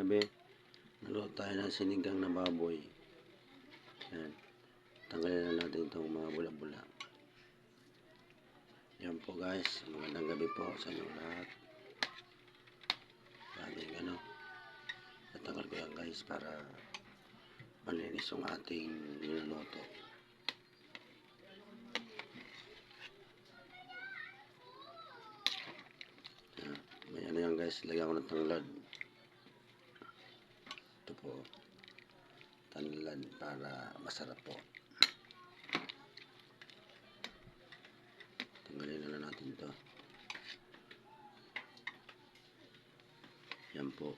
gabi, naluto tayo ng sinigang na baboy. Yan. Tanggalin na natin itong mga bula-bula. Yan po guys, magandang gabi po sa inyo lahat. Daming natanggal ko yan guys para malinis yung ating niluluto. Yan. May yan guys, lagyan ko ng tanglad. Ito po, tanglad para masarap po. Tanggalin na lang natin ito. Yan po.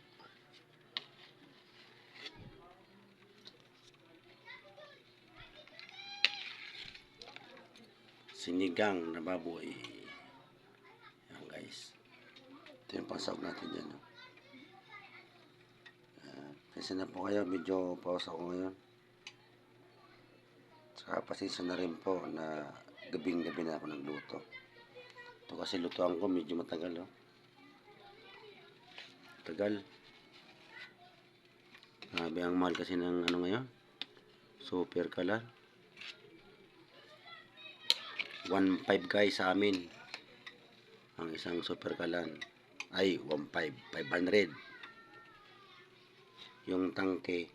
Sinigang na baboy. Yan guys. Ito yung pasok natin dyan. Kasi na po kayo, medyo pause ako ngayon. Saka pasensya na rin po na gabing-gabi na ako nagluto. Ito kasi lutuan ko medyo matagal. Tagal. Grabe ang mahal kasi ng ngayon. Super kalan. 1.5 guys sa amin. Ang isang super kalan. Ay, 1.5. 500. Yung tangke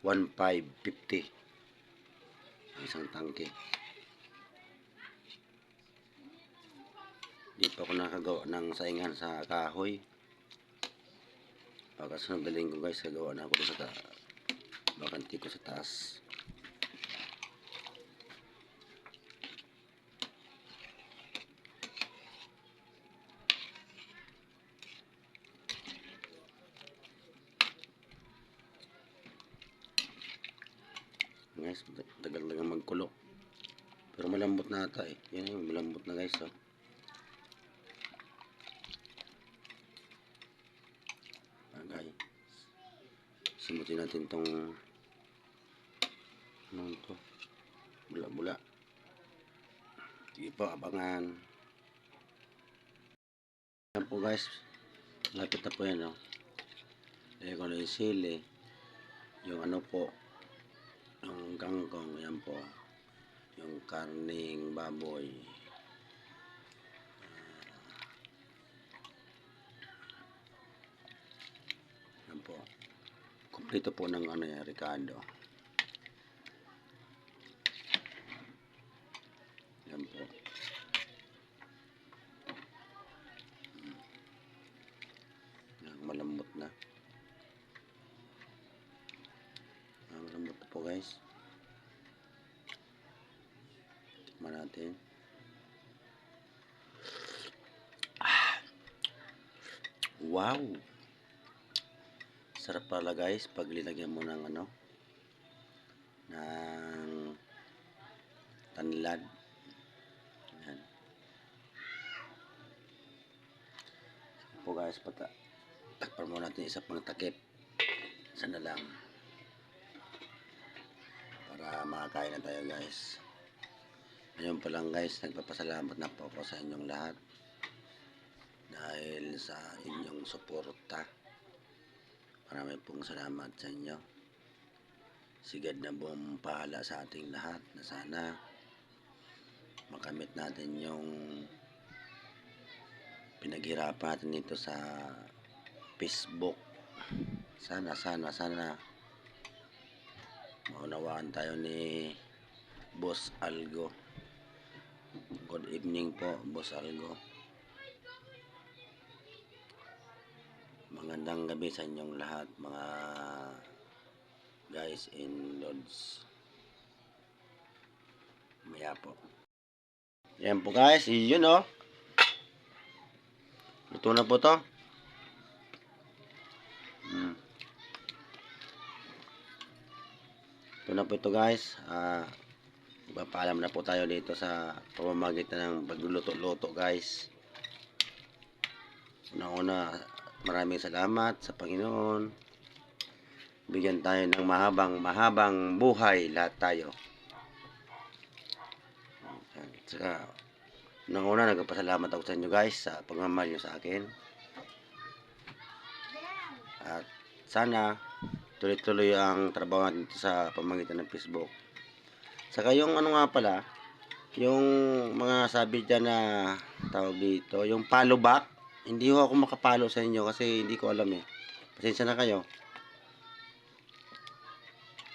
1.550 isang tangke. Di pa ako nakagawa ng saingan sa kahoy. Pagkasunod na linggo guys, gagawa na ako sa bakanti ko sa taas. Guys, tagal-tagal magkulo. Pero malambot na ata eh. Yan yung malambot na guys. Bagay. Simutin natin tong to? Bula-bula. Sige po, abangan. Yan po guys. Lapit na po yan. Lagyan ko na yung sili. Yung po. Yung kangkong, yan po. Yung karning baboy. Yan po. Kompleto po ng Ricardo. Yan po. Yan, malambot na. Malambot na po guys. Tikman natin. Wow! Sarap pala guys pag linagyan mo ng ng tanlad. Yan. Po guys, takpan mo natin isa pang takip. Isa na lang. Para makakain na tayo guys. Ngayon pa lang guys, nagpapasalamat na po ako sa inyong lahat. Dahil sa inyong suporta. Marami pong salamat sa inyo. Sigad na bumampala sa ating lahat na sana makamit natin yung pinaghirapan natin dito sa Facebook. Sana maunawaan tayo ni Boss Algo. Good evening po, Boss Algo. Magandang gabi sa inyong lahat, mga guys in Lords. Maya po. Yan po guys, yun luto na po to. Ito na po ito guys. Ipapaalam na po tayo dito sa pamamagitan ng pagluluto-luto guys. Una-una, maraming salamat sa Panginoon. Bigyan tayo ng mahabang buhay lahat tayo. Saka, una nagpapasalamat ako sa inyo guys sa pagmamahal nyo sa akin. At sana tuloy-tuloy ang trabaho natin dito sa pamamagitan ng Facebook. Saka yung ano nga pala, yung mga sabi diyan na tawag dito, yung follow back, hindi ho ako makapalo sa inyo kasi hindi ko alam eh. Pasensya na kayo.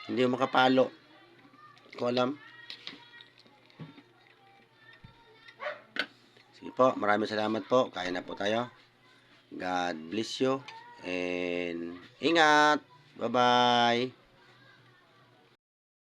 Hindi ko makapalo. Hindi ko alam. Sige po, maraming salamat po. Kain na po tayo. God bless you. And ingat. Bye-bye.